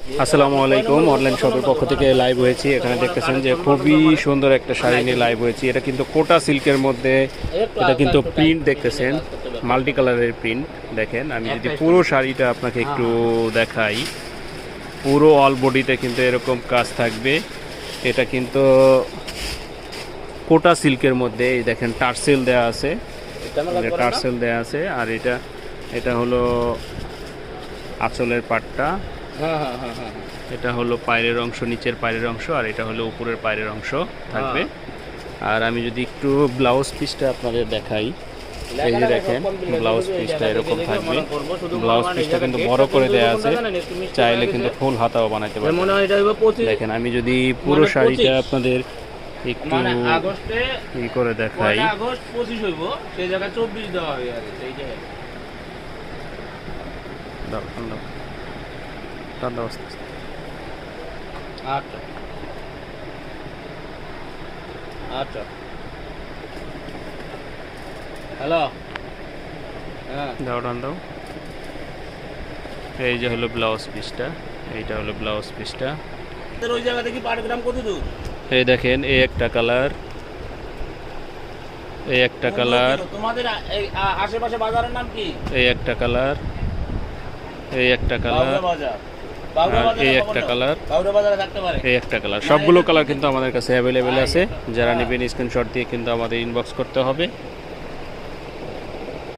আসসালামু আলাইকুম, অনলাইন শপের পক্ষ থেকে লাইভ হয়েছি। এখানে দেখতেছেন যে খুবই সুন্দর একটা শাড়ি নিয়ে লাইভ হয়েছি। এটা কিন্তু কোটা সিল্কের মধ্যে, এটা কিন্তু প্রিন্ট দেখতেছেন, মাল্টি কালারের প্রিন্ট। দেখেন, আমি যদি পুরো শাড়িটা আপনাকে একটু দেখাই, পুরো অল বডিতে কিন্তু এরকম কাজ থাকবে। এটা কিন্তু কোটা সিল্কের মধ্যে, এই দেখেন টার্সেল দেওয়া আছে, টার্সেল দেওয়া আছে। আর এটা এটা হলো আঁচলের পাটটা, এটা হলো পায়ের অংশ, নিচের পায়ের অংশ, আর এটা হলো উপরের পায়ের অংশ থাকবে। আর আমি যদি একটু ব্লাউজ পিসটা আপনাদের দেখাই, এই যে দেখেন ব্লাউজ পিসটা এরকম থাকবে। ব্লাউজ পিসটা কিন্তু বড় করে দেওয়া আছে, চাইলে কিন্তু ফুল হাতাও বানাতে পারবেন। দেখেন, আমি যদি পুরো শাড়িটা আপনাদের একটু ই করে দেখাই, আগস্ট 25 হইব, সেই জায়গায় 24 দেওয়া হবে। আর এই যে আচ্ছা আচ্ছা, হ্যালো, হ্যাঁ দাও ডান দাও। এই যে হলো ব্লাউজ পিসটা, এইটা হলো ব্লাউজ পিসটা। ওই জায়গা থেকে পার গ্রাম কত দূর? এই দেখেন, এই একটা কালার, এই একটা কালার, তোমাদের আশেপাশে বাজারের নাম কি? এই একটা কালার, এই একটা কালার, আর এই একটা কালার, এই একটা কালার। সবগুলো কালার কিন্তু আমাদের কাছে অ্যাভেলেবেল আছে। যারা নেবেন স্ক্রিনশট দিয়ে কিন্তু আমাদের ইনবক্স করতে হবে।